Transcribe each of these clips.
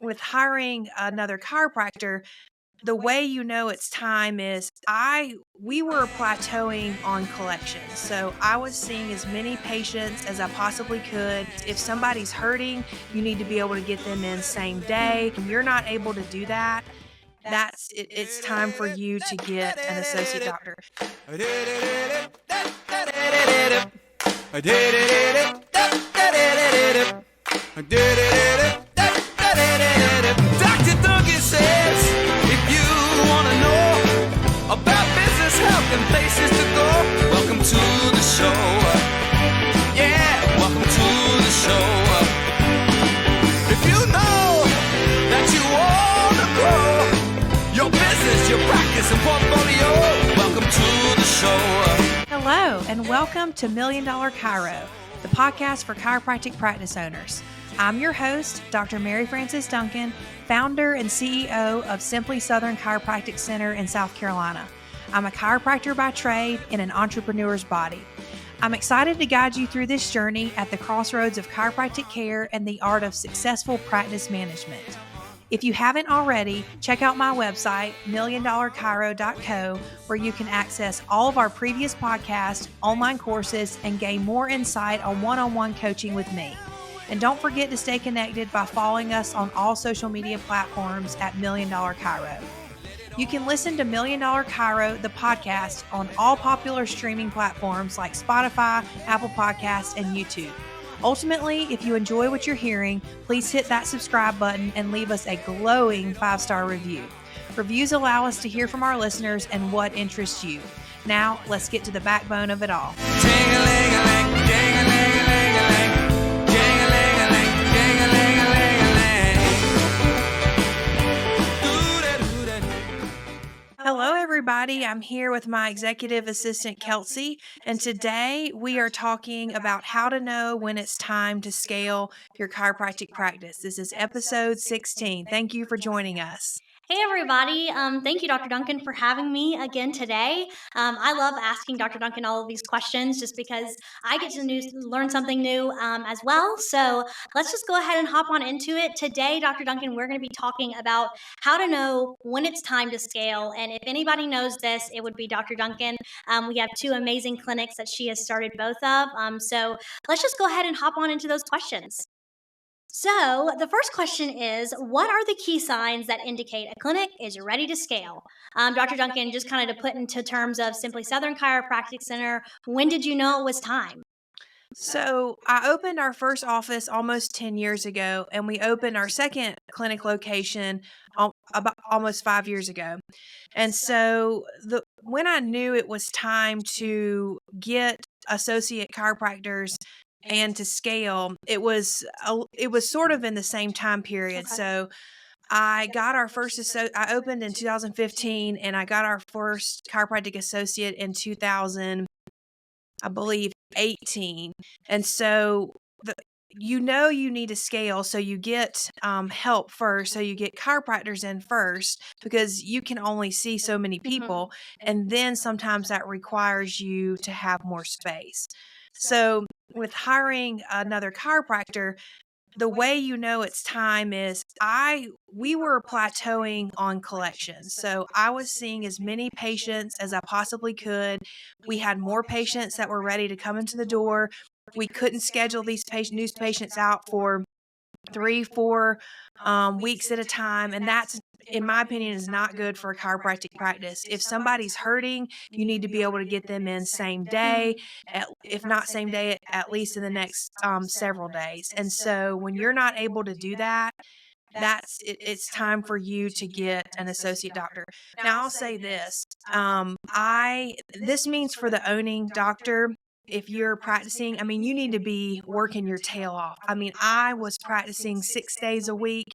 with hiring another chiropractor, the way you know it's time is we were plateauing on collections. So I was seeing as many patients as I possibly could. If somebody's hurting, you need to be able to get them in same day. When you're not able to do that, it's time for you to get an associate doctor. Dr. Duncan says, if you want to know about business, health, and places to go, welcome to the show. Yeah, welcome to the show. If you know that you want to grow your business, your practice, and portfolio, welcome to the show. Hello, and welcome to $1 Million Chiro, the podcast for chiropractic practice owners. I'm your host, Dr. Mary Frances Duncan, founder and CEO of Simply Southern Chiropractic Center in South Carolina. I'm a chiropractor by trade in an entrepreneur's body. I'm excited to guide you through this journey at the crossroads of chiropractic care and the art of successful practice management. If you haven't already, check out my website, milliondollarchiro.co, where you can access all of our previous podcasts, online courses, and gain more insight on one-on-one coaching with me. And don't forget to stay connected by following us on all social media platforms at $1 Million Chiro. You can listen to $1 Million Chiro, the podcast, on all popular streaming platforms like Spotify, Apple Podcasts, and YouTube. Ultimately, if you enjoy what you're hearing, please hit that subscribe button and leave us a glowing 5-star review. Reviews allow us to hear from our listeners and what interests you. Now, let's get to the backbone of it all. Hello, everybody. I'm here with my executive assistant, Kelsey, and today we are talking about how to know when it's time to scale your chiropractic practice. This is episode 16. Thank you for joining us. Hey everybody, thank you Dr. Duncan for having me again today. I love asking Dr. Duncan all of these questions just because I get to learn something new as well. So let's just go ahead and hop on into it. Today, Dr. Duncan, we're going to be talking about how to know when it's time to scale. And if anybody knows this, it would be Dr. Duncan. We have 2 amazing clinics that she has started both of. So let's just go ahead and hop on into those questions. So the first question is, what are the key signs that indicate a clinic is ready to scale? Dr. Duncan, just kind of to put into terms of Simply Southern Chiropractic Center, when did you know it was time? So I opened our first office almost 10 years ago, and we opened our second clinic location about almost 5 years ago. And so when I knew it was time to get associate chiropractors and to scale, it was sort of in the same time period. Okay. So I got our first I opened in 2015, and I got our first chiropractic associate in 2000, I believe, 18. And so you need to scale, so you get help first. So you get chiropractors in first because you can only see so many people, and then sometimes that requires you to have more space. So with hiring another chiropractor, the way you know it's time is we were plateauing on collections. So I was seeing as many patients as I possibly could. We had more patients that were ready to come into the door. We couldn't schedule these new patients out for 3-4 weeks at a time, and that's, in my opinion, is not good for a chiropractic practice. If somebody's hurting, you need to be able to get them in same day, if not same day, at least in the next several days. And so when you're not able to do that, it's time for you to get an associate doctor. Now I'll say this, this means for the owning doctor, if you're practicing, you need to be working your tail off. I was practicing 6 days a week.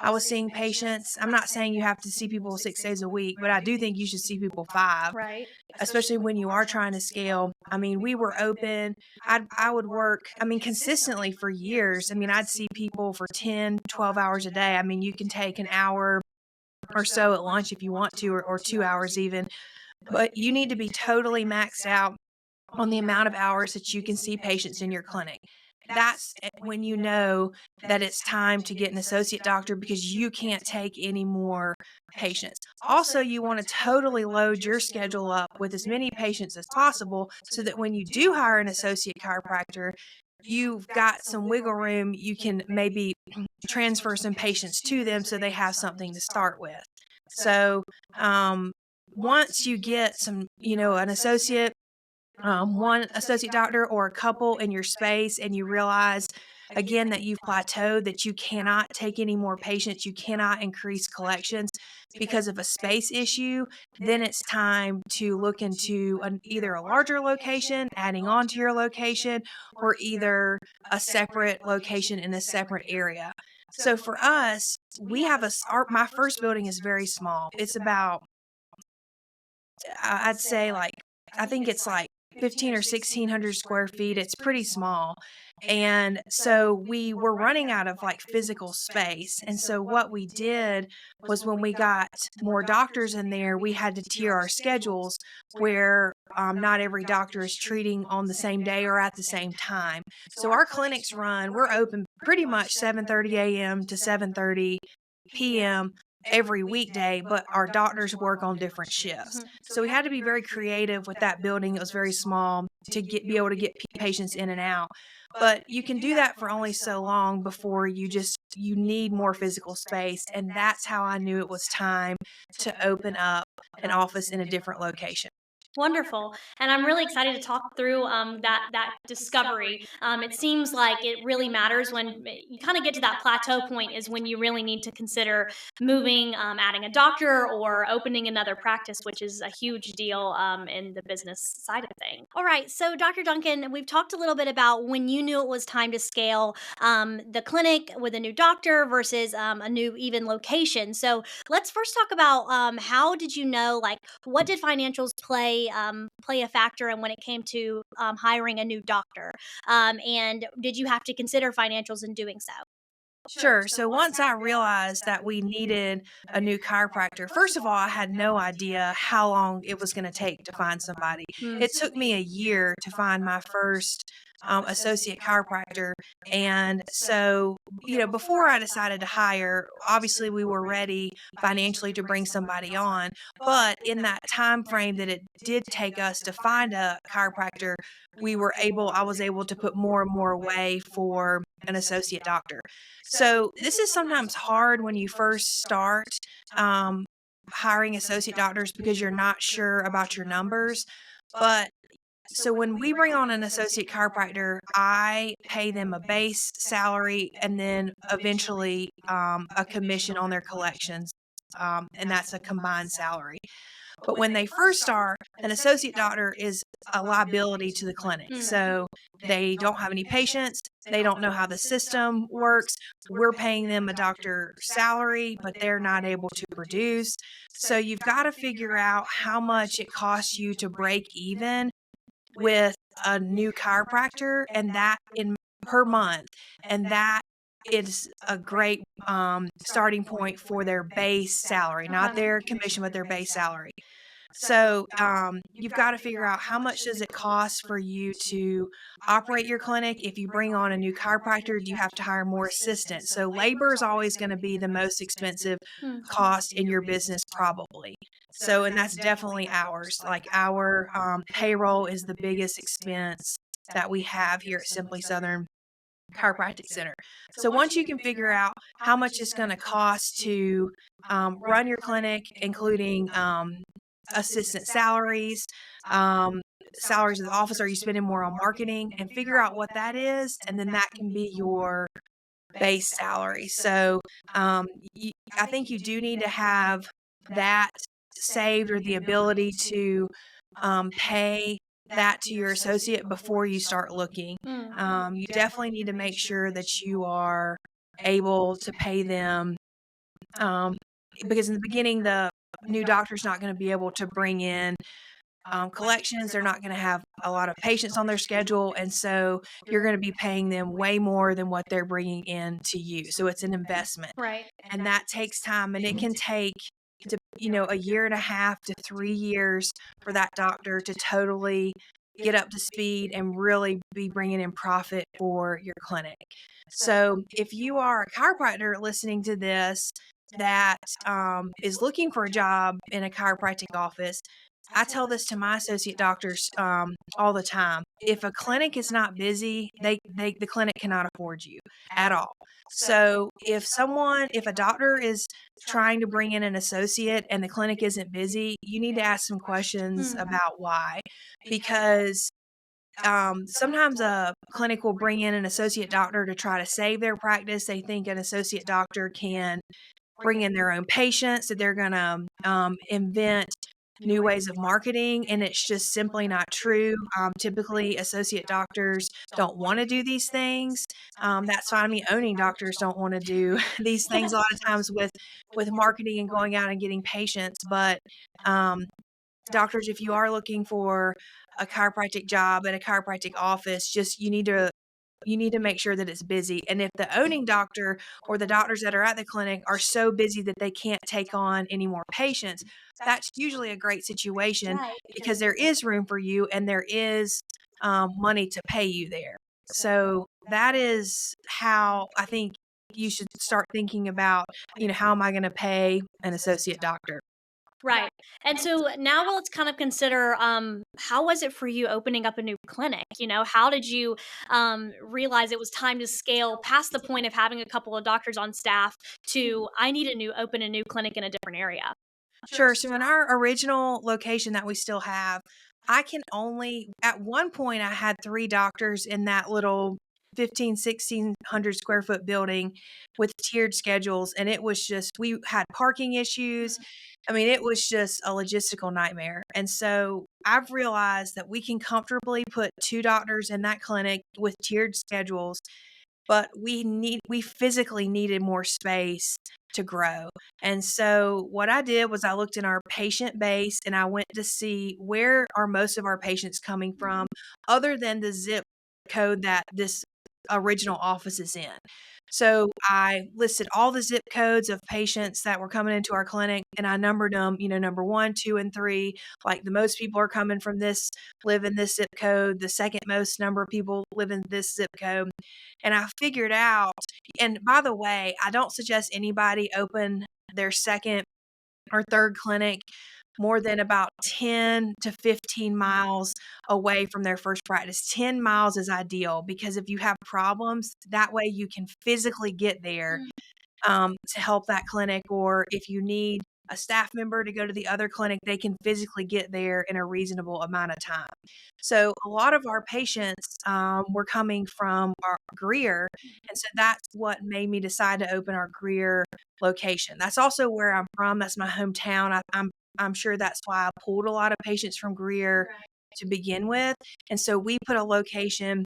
I was seeing patients. I'm not saying you have to see people 6 days a week, but I do think you should see people 5, Right. especially when you are trying to scale. We were open. I would work, consistently for years. I'd see people for 10, 12 hours a day. You can take an hour or so at lunch if you want to, or 2 hours even, but you need to be totally maxed out on the amount of hours that you can see patients in your clinic. that's when you know that it's time to get an associate doctor because you can't take any more patients. Also, you want to totally load your schedule up with as many patients as possible so that when you do hire an associate chiropractor, you've got some wiggle room. You can maybe transfer some patients to them so they have something to start with. So, once you get some, an associate, one associate doctor or a couple in your space, and you realize again that you've plateaued, that you cannot take any more patients, you cannot increase collections because of a space issue, then it's time to look into either a larger location, adding on to your location, or either a separate location in a separate area. So for us, we have my first building is very small. It's about, I'd say I think it's like 15 or 1600 square feet. It's pretty small. And so we were running out of physical space. And so what we did was, when we got more doctors in there, we had to tier our schedules where not every doctor is treating on the same day or at the same time. So our clinics we're open pretty much 7:30 a.m. to 7:30 p.m. every weekday, but our doctors work on different shifts. So we had to be very creative with that building. It was very small to be able to get patients in and out. But you can do that for only so long before you need more physical space. And that's how I knew it was time to open up an office in a different location. Wonderful, and I'm really excited to talk through that discovery. It seems like it really matters when you kind of get to that plateau point, is when you really need to consider moving, adding a doctor, or opening another practice, which is a huge deal in the business side of things. All right, so Dr. Duncan, we've talked a little bit about when you knew it was time to scale the clinic with a new doctor versus a new even location. So let's first talk about how did you know, what did financials play a factor in when it came to hiring a new doctor? And did you have to consider financials in doing so? Sure. So once I realized that we needed a new chiropractor, first of all, I had no idea how long it was going to take to find somebody. It took me a year to find my first associate chiropractor. And so, before I decided to hire, obviously we were ready financially to bring somebody on. But in that time frame that it did take us to find a chiropractor, I was able to put more and more away for an associate doctor. So this is sometimes hard when you first start hiring associate doctors because you're not sure about your numbers. But so when we bring on an associate chiropractor, I pay them a base salary and then eventually a commission on their collections. And that's a combined salary. But when they first start, an associate doctor is a liability to the clinic. So they don't have any patients. They don't know how the system works. We're paying them a doctor salary, but they're not able to produce. So you've got to figure out how much it costs you to break even with a new chiropractor, and that in per month. And that is a great starting point for their base salary, not their commission, but their base salary. So you've got to figure out how much does it cost for you to operate your clinic. If you bring on a new chiropractor, do you have to hire more assistants? So labor is always going to be the most expensive cost in your business, probably. So, and that's definitely ours. Like our payroll is the biggest expense that we have here at Simply Southern Chiropractic Center. So once you can figure out how much it's going to cost to run your clinic, including assistant salaries, salaries of the office, are you spending more on marketing, and figure out what that is, and then that can be your base salary. So I think you do need to have that saved, or the ability to pay that to your associate before you start looking. You definitely need to make sure that you are able to pay them, because in the beginning, the new doctor's not going to be able to bring in collections. They're not going to have a lot of patients on their schedule. And so you're going to be paying them way more than what they're bringing in to you. So it's an investment. Right. And that takes time, and it can take a year and a half to 3 years for that doctor to totally get up to speed and really be bringing in profit for your clinic. So if you are a chiropractor listening to this that is looking for a job in a chiropractic office, I tell this to my associate doctors all the time. If a clinic is not busy, the clinic cannot afford you at all. So if a doctor is trying to bring in an associate and the clinic isn't busy, you need to ask some questions about why. Because sometimes a clinic will bring in an associate doctor to try to save their practice. They think an associate doctor can bring in their own patients, that they're going to invent new ways of marketing, and it's just simply not true. Typically, associate doctors don't want to do these things. That's fine. I mean, owning doctors don't want to do these things a lot of times with marketing and going out and getting patients. But doctors, if you are looking for a chiropractic job at a chiropractic office, just you need to make sure that it's busy. And if the owning doctor or the doctors that are at the clinic are so busy that they can't take on any more patients, that's usually a great situation because there is room for you and there is money to pay you there. So that is how I think you should start thinking about, how am I going to pay an associate doctor? Right. And so now let's kind of consider how was it for you opening up a new clinic? How did you realize it was time to scale past the point of having a couple of doctors on staff to I need open a new clinic in a different area? Sure. So in our original location that we still have, at one point, I had 3 doctors in that little 1,600 square foot building with tiered schedules. And it was just, we had parking issues. I mean, it was just a logistical nightmare. And so I've realized that we can comfortably put 2 doctors in that clinic with tiered schedules, but we physically needed more space to grow. And so what I did was I looked in our patient base and I went to see where are most of our patients coming from other than the zip code that this original office is in. So I listed all the zip codes of patients that were coming into our clinic and I numbered them, number 1, 2, and 3. Like the most people are coming from live in this zip code. The second most number of people live in this zip code. And I figured out, and by the way, I don't suggest anybody open their second or third clinic more than about 10 to 15 miles away from their first practice. 10 miles is ideal because if you have problems, that way you can physically get there to help that clinic. Or if you need a staff member to go to the other clinic, they can physically get there in a reasonable amount of time. So a lot of our patients were coming from our Greer. And so that's what made me decide to open our Greer location. That's also where I'm from. That's my hometown. I'm sure that's why I pulled a lot of patients from Greer to begin with. And so we put a location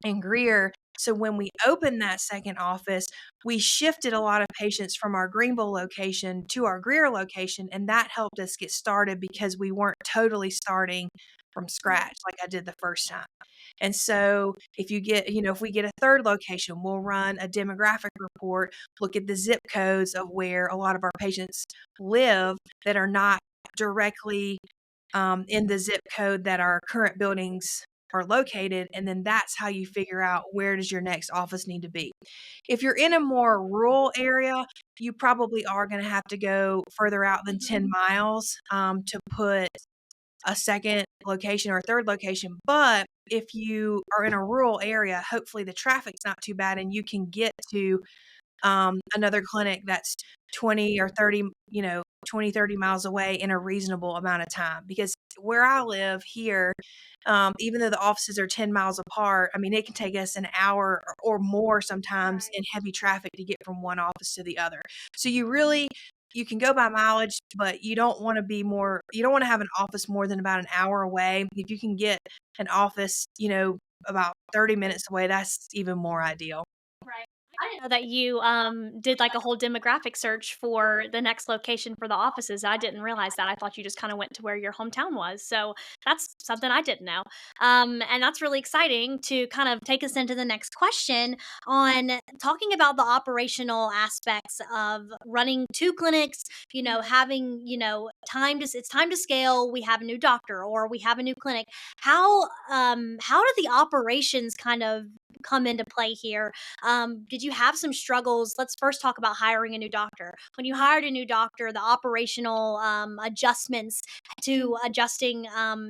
in Greer. So when we opened that second office, we shifted a lot of patients from our Greenville location to our Greer location. And that helped us get started because we weren't totally starting from scratch like I did the first time. And so if we get a third location, we'll run a demographic report, look at the zip codes of where a lot of our patients live that are not directly in the zip code that our current buildings are located. And then that's how you figure out where does your next office need to be. If you're in a more rural area, you probably are going to have to go further out than 10 miles to put a second location or a third location. But if you are in a rural area, hopefully the traffic's not too bad and you can get to another clinic that's 20 or 30, 20, 30 miles away in a reasonable amount of time. Because where I live here, even though the offices are 10 miles apart, I mean, it can take us an hour or more sometimes in heavy traffic to get from one office to the other. So you can go by mileage, but you don't want to have an office more than about an hour away. If you can get an office, about 30 minutes away, that's even more ideal. Right. I didn't know that you did like a whole demographic search for the next location for the offices. I didn't realize that. I thought you just kind of went to where your hometown was. So that's something I didn't know. And that's really exciting to kind of take us into the next question on talking about the operational aspects of running two clinics, having, it's time to scale. We have a new doctor or we have a new clinic. How do the operations kind of come into play here? Did you have some struggles? Let's first talk about hiring a new doctor. When you hired a new doctor, the operational adjustments to adjusting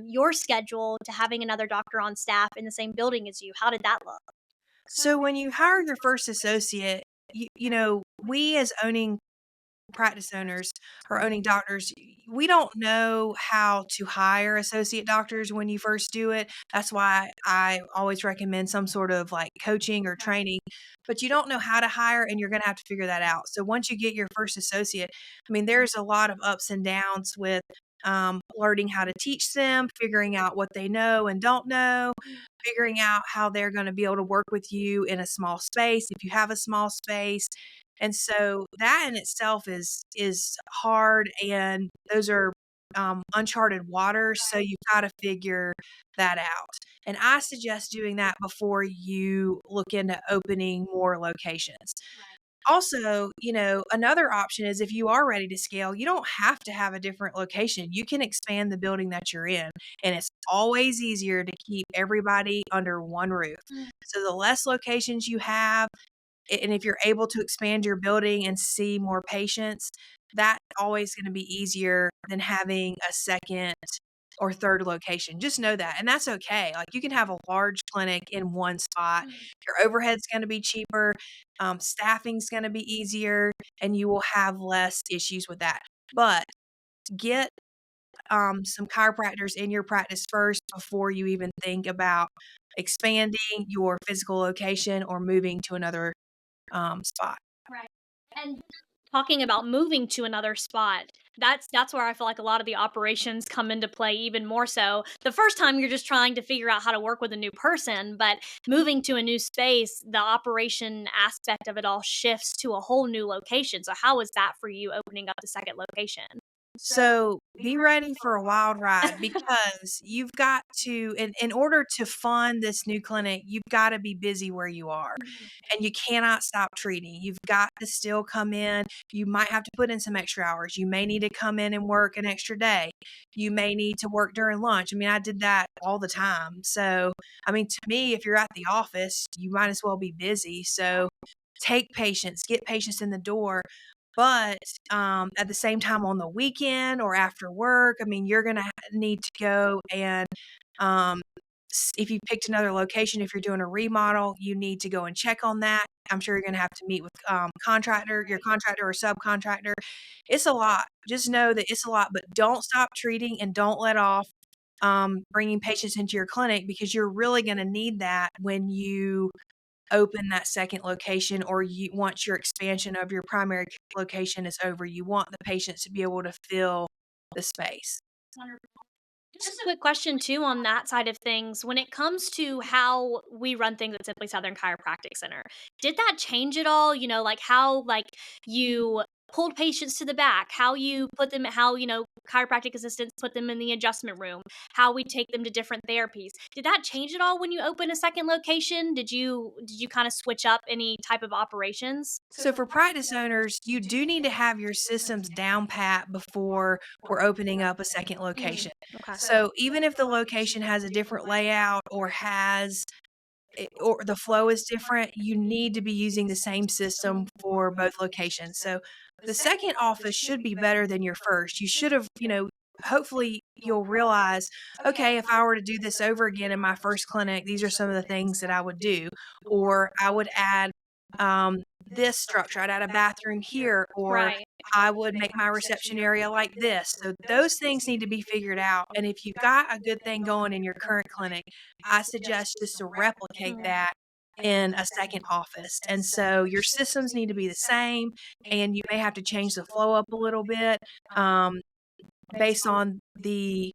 your schedule to having another doctor on staff in the same building as you, how did that look? So when you hire your first associate, we as owning practice owners or owning doctors, we don't know how to hire associate doctors when you first do it. That's why I always recommend some sort of like coaching or training, but you don't know how to hire and you're going to have to figure that out. So once you get your first associate, I mean, there's a lot of ups and downs with learning how to teach them, figuring out what they know and don't know, figuring out how they're going to be able to work with you in a small space if you have a small space. And so that in itself is hard, and those are uncharted waters. So you've got to figure that out. And I suggest doing that before you look into opening more locations. Also, another option is if you are ready to scale, you don't have to have a different location. You can expand the building that you're in, and it's always easier to keep everybody under one roof. So the less locations you have, and if you're able to expand your building and see more patients, that's always going to be easier than having a second or third location. Just know that. And that's okay. Like you can have a large clinic in one spot. Your overhead's going to be cheaper. Staffing's going to be easier, and you will have less issues with that. But get some chiropractors in your practice first before you even think about expanding your physical location or moving to another spot. Right. And talking about moving to another spot, that's where I feel like a lot of the operations come into play even more so. The first time you're just trying to figure out how to work with a new person, but moving to a new space, the operation aspect of it all shifts to a whole new location. So how was that for you opening up the second location? So be ready for a wild ride because you've got to, in order to fund this new clinic, you've got to be busy where you are, and you cannot stop treating. You've got to still come in. You might have to put in some extra hours. You may need to come in and work an extra day. You may need to work during lunch. I mean, I did that all the time. So, I mean, to me, if you're at the office, you might as well be busy. So take patients, get patients in the door. But at the same time, on the weekend or after work, I mean, you're going to need to go and um, if you picked another location, if you're doing a remodel, you need to go and check on that. I'm sure you're going to have to meet with your contractor or subcontractor. It's a lot. Just know that it's a lot, but don't stop treating and don't let off bringing patients into your clinic, because you're really going to need that when you open that second location, or you once your expansion of your primary location is over, you want the patients to be able to fill the space. Just a quick question too on that side of things. When it comes to how we run things at Simply Southern Chiropractic Center, did that change at all? Like how you pulled patients to the back, how you put them, how chiropractic assistants put them in the adjustment room, how we take them to different therapies. Did that change at all when you open a second location? Did you kind of switch up any type of operations? So for practice owners, you do need to have your systems down pat before we're opening up a second location. Okay. So even if the location has a different layout or the flow is different, you need to be using the same system for both locations. So the second office should be better than your first. You should have, hopefully you'll realize, okay, if I were to do this over again in my first clinic, these are some of the things that I would do. Or I would add this structure, I'd add a bathroom here, or Right. I would make my reception area like this. So those things need to be figured out. And if you've got a good thing going in your current clinic, I suggest just to replicate that in a second office. And so your systems need to be the same, and you may have to change the flow up a little bit based on the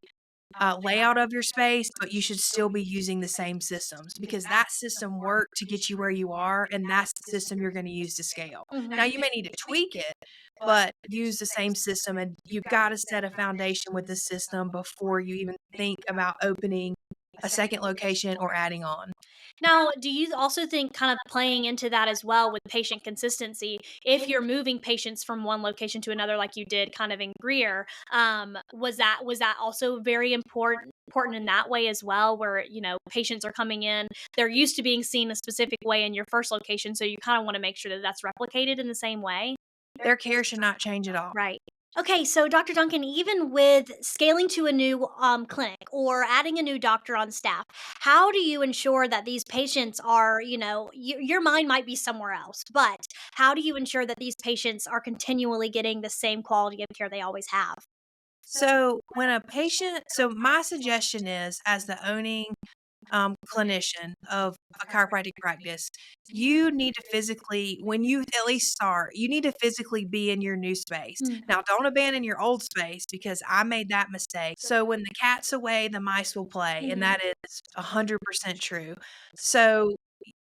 layout of your space, but you should still be using the same systems because that system worked to get you where you are, and that's the system you're going to use to scale. Now, you may need to tweak it, but use the same system, and you've got to set a foundation with the system before you even think about opening a second location or adding on. Now, do you also think kind of playing into that as well with patient consistency, if you're moving patients from one location to another like you did kind of in Greer, was that also very important in that way as well, where, patients are coming in, they're used to being seen a specific way in your first location, so you kind of want to make sure that that's replicated in the same way? Their care should not change at all. Right. Okay, so Dr. Duncan, even with scaling to a new clinic or adding a new doctor on staff, how do you ensure that these patients are, your mind might be somewhere else, but how do you ensure that these patients are continually getting the same quality of care they always have? So my suggestion is, as the owning clinician of a chiropractic practice, you need to physically, when you at least start, you need to physically be in your new space. Mm. Now, don't abandon your old space because I made that mistake. So when the cat's away, the mice will play, and Mhm. that is 100% true. So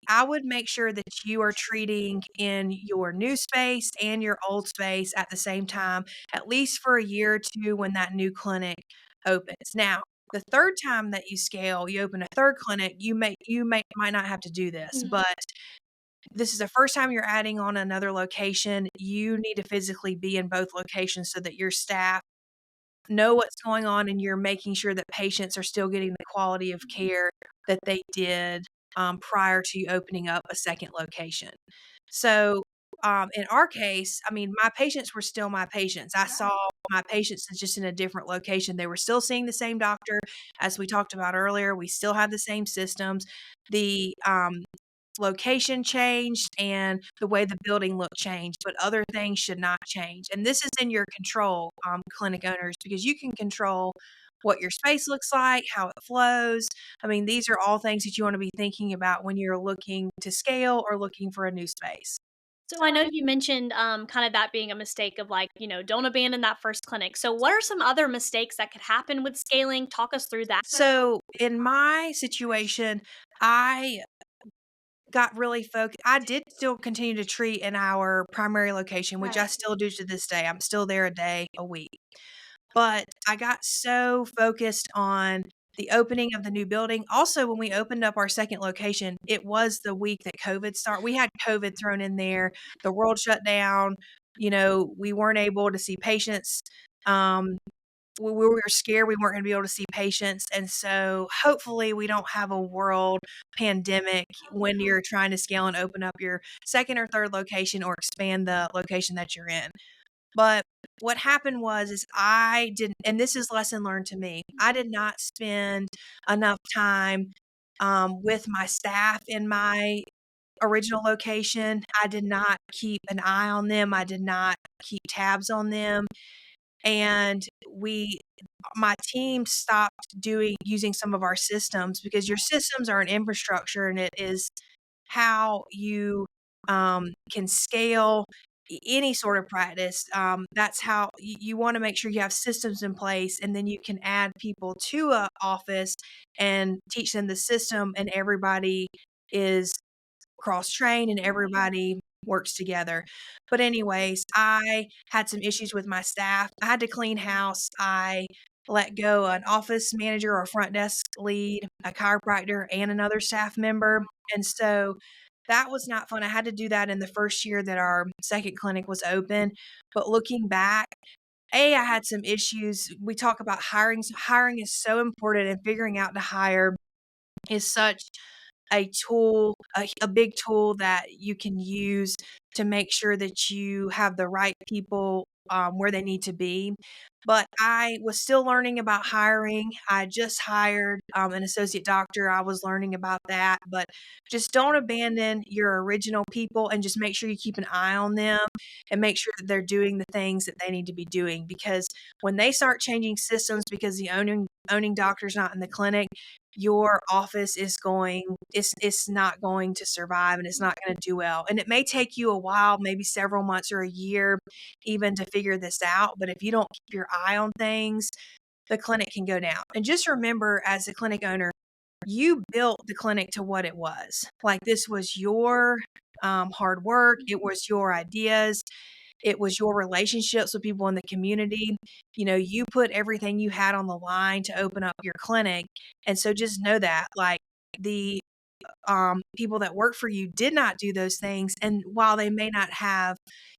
I would make sure that you are treating in your new space and your old space at the same time, at least for a year or two when that new clinic opens. Now, the third time that you scale, you open a third clinic, might not have to do this, Mhm. but this is the first time you're adding on another location. You need to physically be in both locations so that your staff know what's going on and you're making sure that patients are still getting the quality of care that they did prior to you opening up a second location. So, in our case, I mean, my patients were still my patients. I saw my patients just in a different location. They were still seeing the same doctor, as we talked about earlier. We still have the same systems. The location changed and the way the building looked changed, but other things should not change. And this is in your control, clinic owners, because you can control what your space looks like, how it flows. I mean, these are all things that you want to be thinking about when you're looking to scale or looking for a new space. So I know you mentioned kind of that being a mistake of like, don't abandon that first clinic. So what are some other mistakes that could happen with scaling? Talk us through that. So in my situation, I got really focused. I did still continue to treat in our primary location, which I Right. still do to this day. I'm still there a day a week. But I got so focused on the opening of the new building. Also, when we opened up our second location, it was the week that COVID started. We had COVID thrown in there. The world shut down. We weren't able to see patients. Um, we were scared we weren't going to be able to see patients. And so hopefully we don't have a world pandemic when you're trying to scale and open up your second or third location or expand the location that you're in. But what happened was is I didn't, and this is lesson learned to me. I did not spend enough time with my staff in my original location. I did not keep an eye on them. I did not keep tabs on them. And my team stopped using some of our systems because your systems are an infrastructure and it is how you can scale any sort of practice. That's how you want to make sure you have systems in place, and then you can add people to a office and teach them the system, and everybody is cross trained and everybody works together. But anyways, I had some issues with my staff. I had to clean house. I let go an office manager or front desk lead, a chiropractor, and another staff member. And so that was not fun. I had to do that in the first year that our second clinic was open. But looking back, I had some issues. We talk about hiring. Hiring is so important, and figuring out to hire is such a tool, a big tool that you can use to make sure that you have the right people where they need to be. But I was still learning about hiring. I just hired an associate doctor. I was learning about that. But just don't abandon your original people and just make sure you keep an eye on them and make sure that they're doing the things that they need to be doing. Because when they start changing systems because the owning doctor's not in the clinic, your office is it's not going to survive and it's not going to do well. And it may take you a while, maybe several months or a year even to figure this out. But if you don't keep your eye on things, the clinic can go down. And just remember, as a clinic owner, you built the clinic to what it was. Like, this was your hard work. It was your ideas. It was your relationships with people in the community. You put everything you had on the line to open up your clinic. And so just know that, like, the people that work for you did not do those things. And while they may not have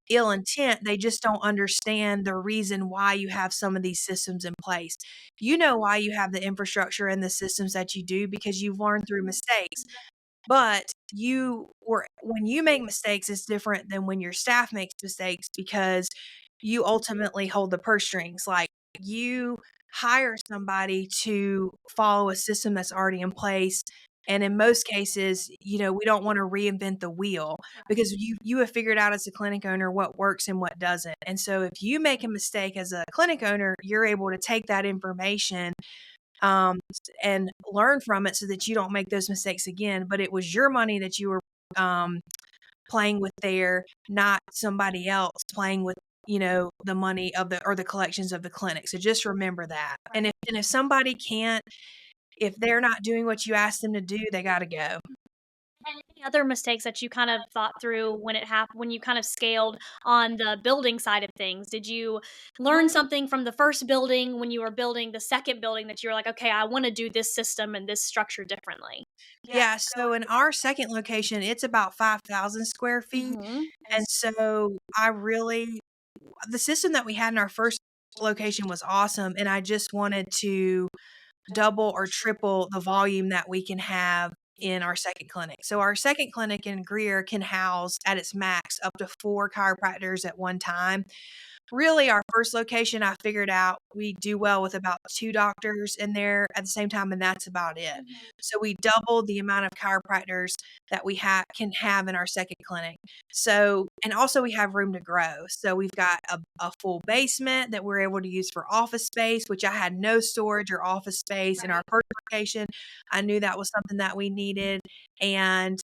ill intent, they just don't understand the reason why you have some of these systems in place. You know why you have the infrastructure and the systems that you do, because you've learned through mistakes. But when you make mistakes, it's different than when your staff makes mistakes, because you ultimately hold the purse strings. Like, you hire somebody to follow a system that's already in place. And in most cases, we don't want to reinvent the wheel, because you have figured out as a clinic owner what works and what doesn't. And so if you make a mistake as a clinic owner, you're able to take that information and learn from it so that you don't make those mistakes again. But it was your money that you were playing with there, not somebody else playing with the money of the collections of the clinic. So just remember that. And if somebody can't, if they're not doing what you asked them to do, they got to go. And any other mistakes that you kind of thought through when it happened, when you kind of scaled on the building side of things? Did you learn something from the first building when you were building the second building that you were like, okay, I want to do this system and this structure differently? Yeah, so in our second location, it's about 5,000 square feet. Mhm. And so the system that we had in our first location was awesome. And I just wanted to double or triple the volume that we can have in our second clinic. So our second clinic in Greer can house at its max up to 4 chiropractors at one time. Really, our first location, I figured out we do well with about 2 doctors in there at the same time, and that's about it. So we doubled the amount of chiropractors that we can have in our second clinic. So, and also we have room to grow. So we've got a full basement that we're able to use for office space, which I had no storage or office space in our first location. I knew that was something that we needed. And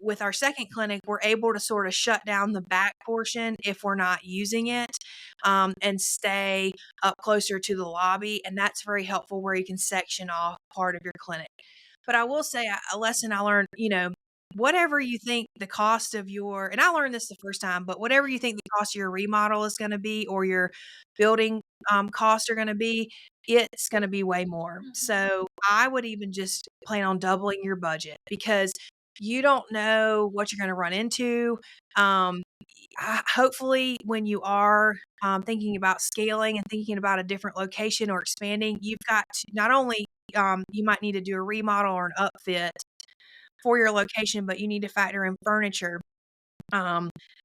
with our second clinic, we're able to sort of shut down the back portion if we're not using it, and stay up closer to the lobby. And that's very helpful, where you can section off part of your clinic. But I will say a lesson I learned, whatever you think the cost of and I learned this the first time, but whatever you think the cost of your remodel is going to be, or your building costs are going to be, it's going to be way more. So I would even just plan on doubling your budget, because you don't know what you're going to run into. Hopefully, when you are thinking about scaling and thinking about a different location or expanding, you've got to not only you might need to do a remodel or an upfit for your location, but you need to factor in furniture,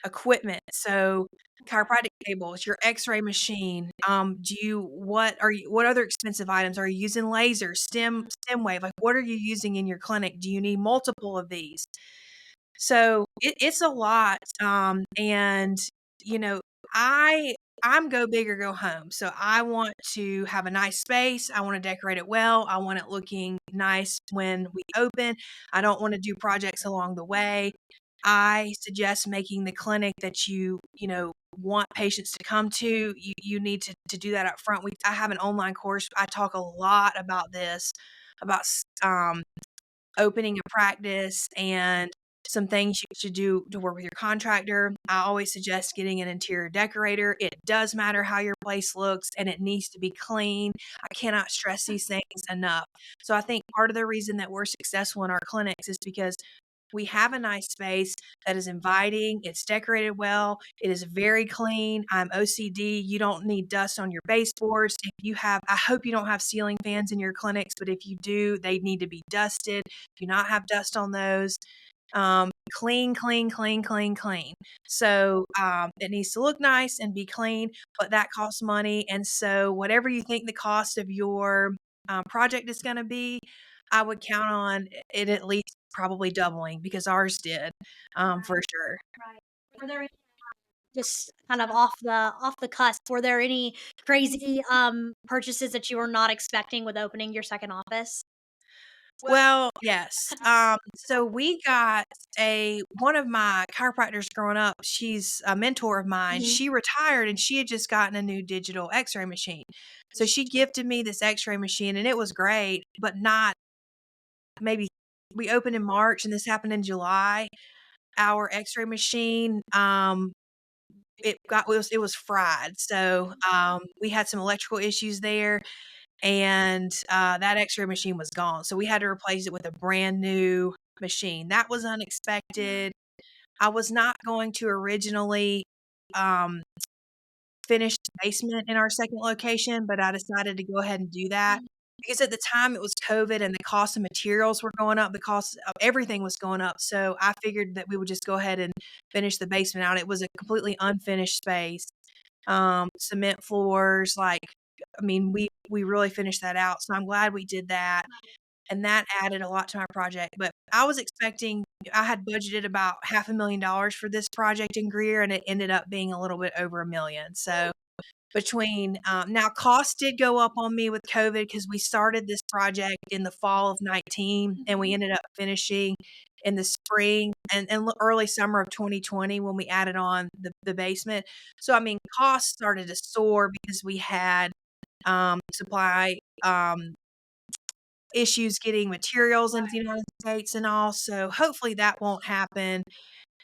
equipment. So chiropractic tables, your x-ray machine. What other expensive items are you using? Lasers, stem wave. Like, what are you using in your clinic? Do you need multiple of these? So it's a lot. And you know, I'm go big or go home. So I want to have a nice space. I want to decorate it well. I want it looking nice when we open. I don't want to do projects along the way. I suggest making the clinic that want patients to come to. You need to do that up front. I have an online course. I talk a lot about this, about opening a practice and some things you should do to work with your contractor. I always suggest getting an interior decorator. It does matter how your place looks, and it needs to be clean. I cannot stress these things enough. So I think part of the reason that we're successful in our clinics is because we have a nice space that is inviting. It's decorated well. It is very clean. I'm OCD. You don't need dust on your baseboards. I hope you don't have ceiling fans in your clinics, but if you do, they need to be dusted. Do not have dust on those. Clean, clean, clean, clean, clean. So it needs to look nice and be clean, but that costs money. And so whatever you think the cost of your project is going to be, I would count on it at least probably doubling, because ours did, for sure. Right. Were there any, just kind of off the cusp, were there any crazy purchases that you were not expecting with opening your second office? Well, yes. So we got one of my chiropractors growing up. She's a mentor of mine. Mhm. She retired and she had just gotten a new digital X-ray machine. So she gifted me this X-ray machine and it was great, but not maybe we opened in March and this happened in July. Our X-ray machine, it was fried. So we had some electrical issues there and that X-ray machine was gone. So we had to replace it with a brand new machine. That was unexpected. I was not going to originally um, finish the basement in our second location, but I decided to go ahead and do that because at the time it was COVID and the cost of materials were going up. The cost of everything was going up. So I figured that we would just go ahead and finish the basement out. It was a completely unfinished space, cement floors, like I mean, we really finished that out, so I'm glad we did that, and that added a lot to my project, but I had budgeted about $500,000 for this project in Greer, and it ended up being a little bit over $1,000,000, so between, now costs did go up on me with COVID because we started this project in the fall of 19, and we ended up finishing in the spring and early summer of 2020 when we added on the basement, so, I mean, costs started to soar because we had supply issues getting materials into the United States and all. So hopefully that won't happen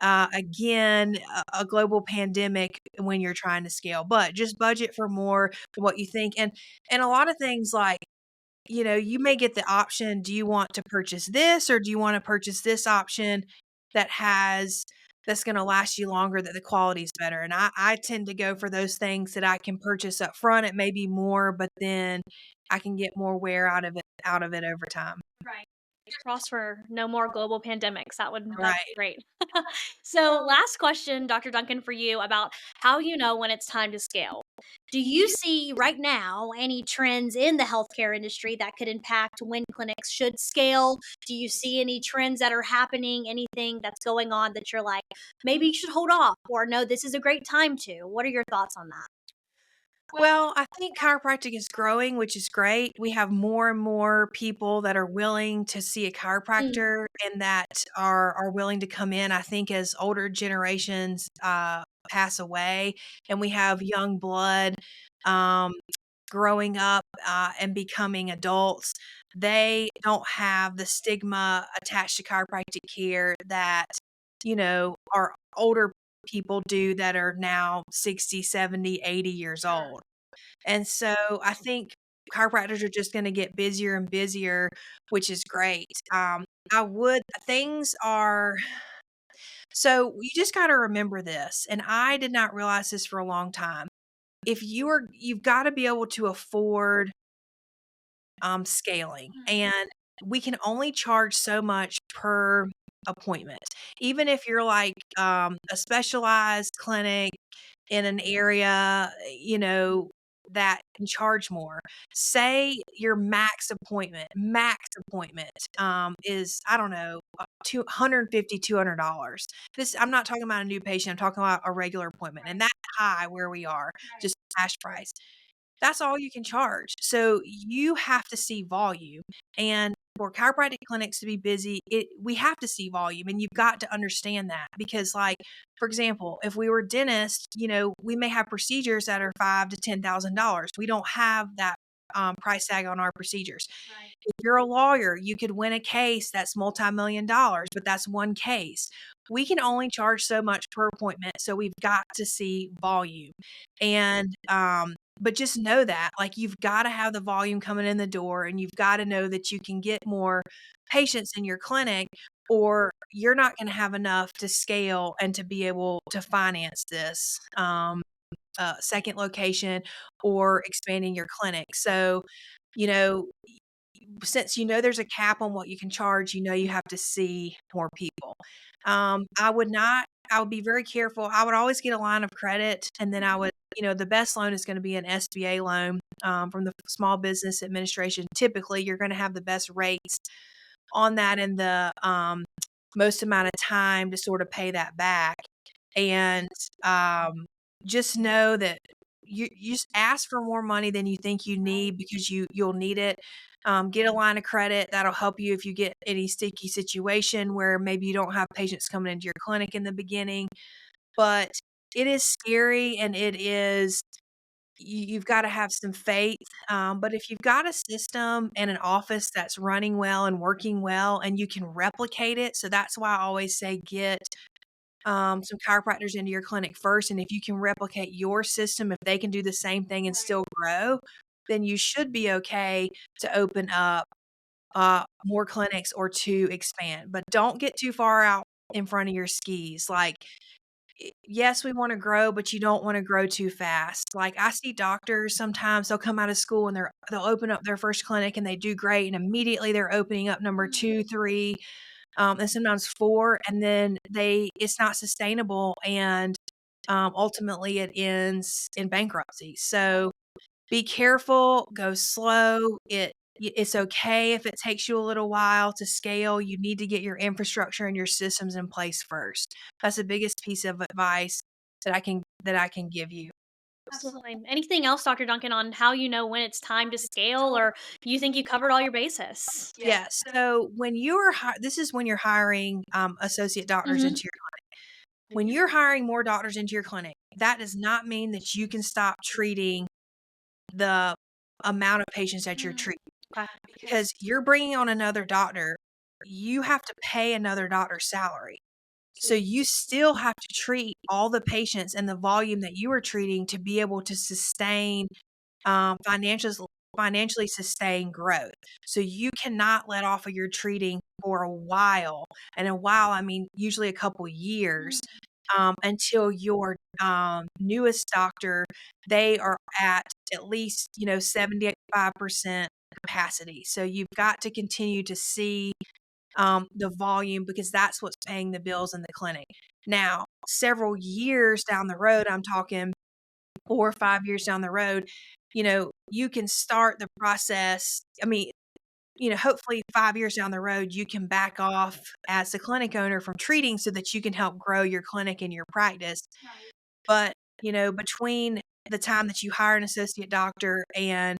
again. A global pandemic when you're trying to scale, but just budget for more what you think. And a lot of things like you may get the option. Do you want to purchase this or do you want to purchase this option that has that's going to last you longer, that the quality is better? And I tend to go for those things that I can purchase up front. It may be more, but then I can get more wear out of it over time. Right. Cross for no more global pandemics. That'd be Right. great. So, last question, Dr. Duncan, for you about how you know when it's time to scale. Do you see right now any trends in the healthcare industry that could impact when clinics should scale? Do you see any trends that are happening, anything that's going on that you're like, maybe you should hold off, or no, this is a great time to? What are your thoughts on that? Well, I think chiropractic is growing, which is great. We have more and more people that are willing to see a Mm, chiropractor and that are willing to come in. I think as older generations pass away and we have young blood um, growing up and becoming adults, they don't have the stigma attached to chiropractic care that, our older people do that are now 60, 70, 80 years sure. old. And so I think chiropractors are just gonna get busier and busier, which is great. I would things are so you just gotta remember this, and I did not realize this for a long time. You've gotta be able to afford, scaling, and we can only charge so much per appointment. Even if you're like, a specialized clinic in an area, that can charge more. Say your max appointment, is, I don't know, $250, $200. I'm not talking about a new patient, I'm talking about a regular appointment, and that's high where we are, just cash price. That's all you can charge. So you have to see volume. And for chiropractic clinics to be busy, we have to see volume. And you've got to understand that because, like, for example, if we were dentists, we may have procedures that are $5,000 to $10,000. We don't have that price tag on our procedures. Right. If you're a lawyer, you could win a case that's multi-million dollars, but that's one case. We can only charge so much per appointment, so we've got to see volume. And but just know that, like, you've got to have the volume coming in the door, and you've got to know that you can get more patients in your clinic, or you're not going to have enough to scale and to be able to finance this second location or expanding your clinic. So, you know, since there's a cap on what you can charge, you have to see more people. I would be very careful. I would always get a line of credit, and then the best loan is going to be an SBA loan from the Small Business Administration. Typically, you're going to have the best rates on that and the most amount of time to sort of pay that back. And just know that you just ask for more money than you think you need because you'll need it. Get a line of credit that'll help you if you get any sticky situation where maybe you don't have patients coming into your clinic in the beginning. But it is scary, and it is you've got to have some faith. But if you've got a system and an office that's running well and working well, and you can replicate it, so that's why I always say get some chiropractors into your clinic first. And if you can replicate your system, if they can do the same thing and still grow, then you should be okay to open up more clinics or to expand. But don't get too far out in front of your skis. Like, yes, we want to grow, but you don't want to grow too fast. Like, I see doctors sometimes, they'll come out of school and they'll open up their first clinic and they do great, and immediately they're opening up number 2, 3, and sometimes 4, and then it's not sustainable, and ultimately it ends in bankruptcy. So be careful, go slow. It's okay if it takes you a little while to scale. You need to get your infrastructure and your systems in place first. That's the biggest piece of advice that I can give you. Absolutely. Anything else, Dr. Duncan, on how you know when it's time to scale, or you think you covered all your bases? Yes. So when you're this is when you're hiring associate doctors Mhm. into your when you're hiring more doctors into your clinic, that does not mean that you can stop treating the amount of patients that you're treating, Okay. because you're bringing on another doctor. You have to pay another doctor's salary. So you still have to treat all the patients and the volume that you are treating to be able to sustain financially sustain growth. So you cannot let off of your treating for a while, and a while I mean usually a couple years, until your newest doctor, they are at least 75% capacity. So you've got to continue to see the volume, because that's what's paying the bills in the clinic. Now, several years down the road, I'm talking 4 or 5 years down the road, you can start the process. I mean, hopefully 5 years down the road, you can back off as the clinic owner from treating so that you can help grow your clinic and your practice. But, between the time that you hire an associate doctor and,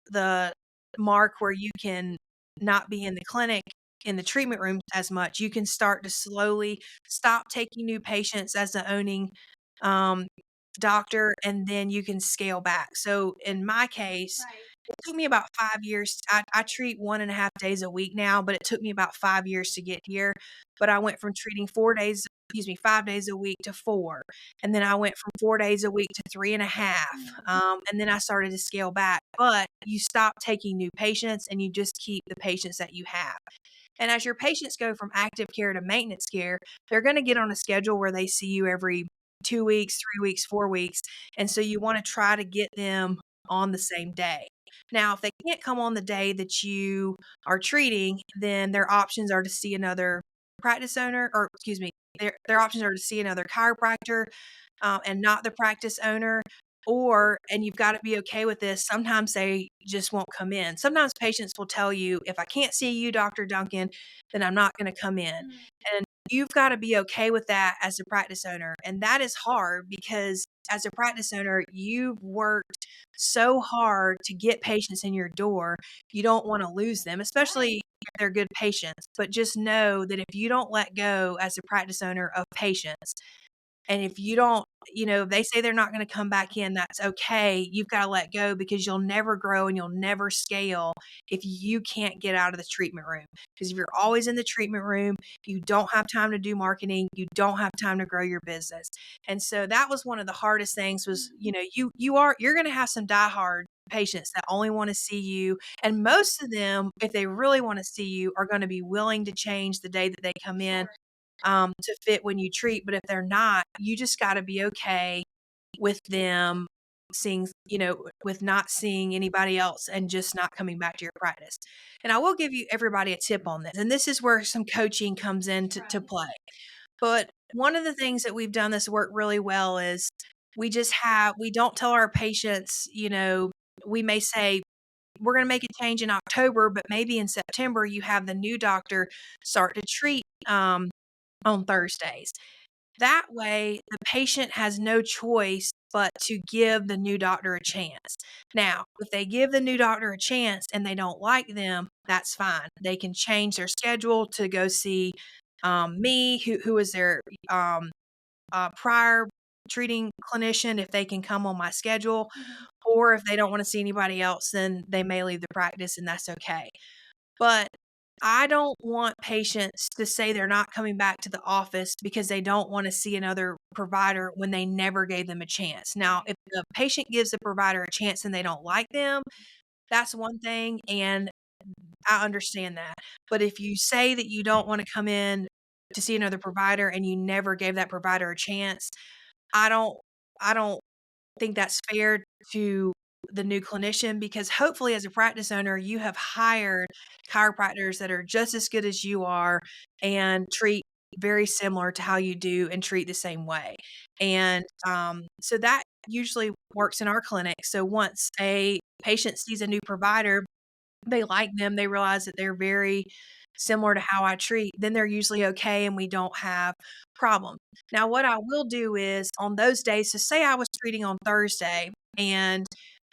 the mark where you can not be in the clinic, in the treatment room as much, you can start to slowly stop taking new patients as the owning um, doctor, and then you can scale back. So in my case, it took me about 5 years. I treat 1.5 days a week now, but it took me about 5 years to get here. But I went from treating 5 days a week to 4. And then I went from 4 days a week to 3.5. And then I started to scale back. But you stop taking new patients and you just keep the patients that you have. And as your patients go from active care to maintenance care, they're going to get on a schedule where they see you every 2 weeks, 3 weeks, 4 weeks. And so you want to try to get them on the same day. Now, if they can't come on the day that you are treating, then their options are to see another practice owner, or excuse me, their options are to see another chiropractor, and not the practice owner. And you've got to be okay with this. Sometimes they just won't come in. Sometimes patients will tell you, if I can't see you, Dr. Duncan, then I'm not going to come in. And you've got to be okay with that as a practice owner. And that is hard, because as a practice owner, you've worked so hard to get patients in your door. You don't want to lose them, especially if they're good patients. But just know that if you don't let go as a practice owner of patients, and if you don't, if they say they're not going to come back in, that's okay. You've got to let go, because you'll never grow and you'll never scale if you can't get out of the treatment room. Because if you're always in the treatment room, you don't have time to do marketing. You don't have time to grow your business. And so that was one of the hardest things was, you're going to have some diehard patients that only want to see you. And most of them, if they really want to see you, are going to be willing to change the day that they come in, to fit when you treat. But if they're not, you just got to be okay with them seeing, with not seeing anybody else and just not coming back to your practice. And I will give you everybody a tip on this. And this is where some coaching comes into to play. But one of the things that we've done this work really well is we don't tell our patients, we may say, we're going to make a change in October, but maybe in September you have the new doctor start to treat on Thursdays. That way, the patient has no choice but to give the new doctor a chance. Now, if they give the new doctor a chance and they don't like them, that's fine. They can change their schedule to go see me, who was their prior treating clinician, if they can come on my schedule, or if they don't want to see anybody else, then they may leave the practice, and that's okay. But I don't want patients to say they're not coming back to the office because they don't want to see another provider when they never gave them a chance. Now, if the patient gives the provider a chance and they don't like them, that's one thing, and I understand that. But if you say that you don't want to come in to see another provider and you never gave that provider a chance, I don't I don't think that's fair to the new clinician, because hopefully as a practice owner, you have hired chiropractors that are just as good as you are and treat very similar to how you do and treat the same way. And so that usually works in our clinic. So once a patient sees a new provider, they like them, they realize that they're very similar to how I treat, then they're usually okay and we don't have problems. Now, what I will do is on those days, so say I was treating on Thursday and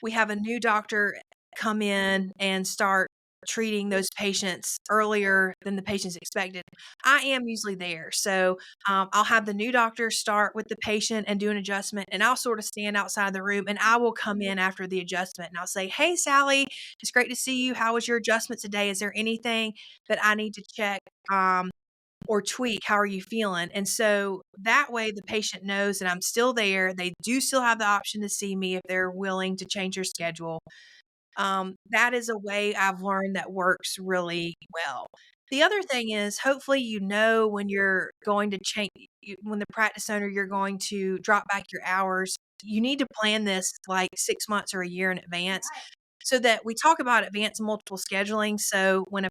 we have a new doctor come in and start treating those patients earlier than the patients expected, I am usually there. So I'll have the new doctor start with the patient and do an adjustment, and I'll sort of stand outside the room and I will come in after the adjustment and I'll say, "Hey, Sally, it's great to see you. How was your adjustment today? Is there anything that I need to check or tweak? How are you feeling?" And so that way the patient knows that I'm still there. They do still have the option to see me if they're willing to change their schedule. That is a way I've learned that works really well. The other thing is, hopefully, when you're going to change, when the practice owner, you're going to drop back your hours. You need to plan this like 6 months or a year in advance, so that we talk about advanced multiple scheduling. So when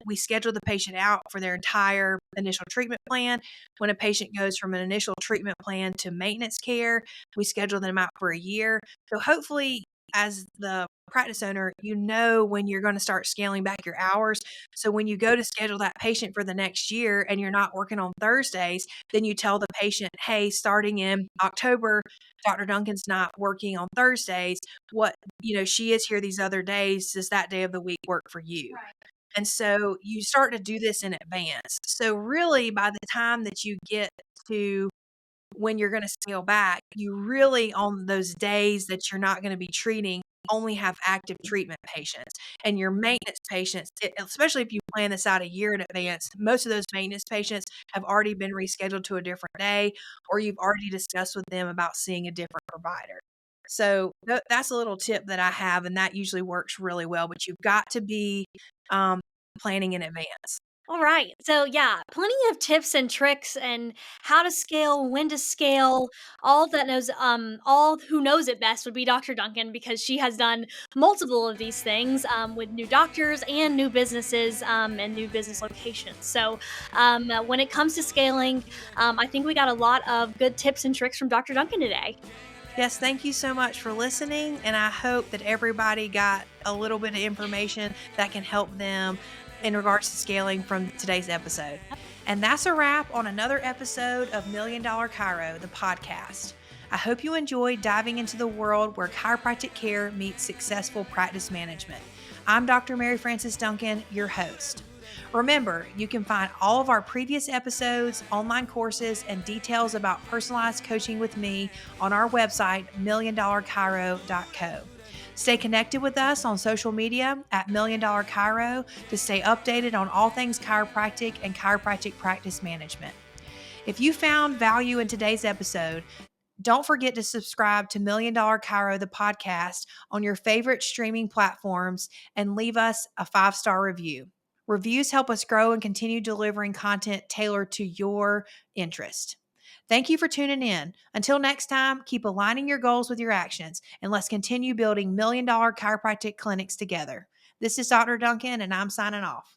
we schedule the patient out for their entire initial treatment plan. When a patient goes from an initial treatment plan to maintenance care, we schedule them out for a year. So hopefully, as the practice owner, when you're going to start scaling back your hours. So when you go to schedule that patient for the next year and you're not working on Thursdays, then you tell the patient, "Hey, starting in October, Dr. Duncan's not working on Thursdays. She is here these other days. Does that day of the week work for you?" Right. And so you start to do this in advance. So really, by the time that you get to when you're going to scale back, you really, on those days that you're not going to be treating, only have active treatment patients. And your maintenance patients, especially if you plan this out a year in advance, most of those maintenance patients have already been rescheduled to a different day, or you've already discussed with them about seeing a different provider. So that's a little tip that I have, and that usually works really well. But you've got to be um, planning in advance. All right. So, yeah, plenty of tips and tricks and how to scale, when to scale. All who knows it best would be Dr. Duncan, because she has done multiple of these things with new doctors and new businesses and new business locations. So, when it comes to scaling, I think we got a lot of good tips and tricks from Dr. Duncan today. Yes, thank you so much for listening. And I hope that everybody got a little bit of information that can help them in regards to scaling from today's episode. And that's a wrap on another episode of Million Dollar Chiro, the podcast. I hope you enjoyed diving into the world where chiropractic care meets successful practice management. I'm Dr. Mary Frances Duncan, your host. Remember, you can find all of our previous episodes, online courses, and details about personalized coaching with me on our website, milliondollarchiro.co. Stay connected with us on social media at Million Dollar Chiro to stay updated on all things chiropractic and chiropractic practice management. If you found value in today's episode, don't forget to subscribe to Million Dollar Chiro, the podcast, on your favorite streaming platforms and leave us a 5-star review. Reviews help us grow and continue delivering content tailored to your interest. Thank you for tuning in. Until next time, keep aligning your goals with your actions, and let's continue building $1 million chiropractic clinics together. This is Dr. Duncan, and I'm signing off.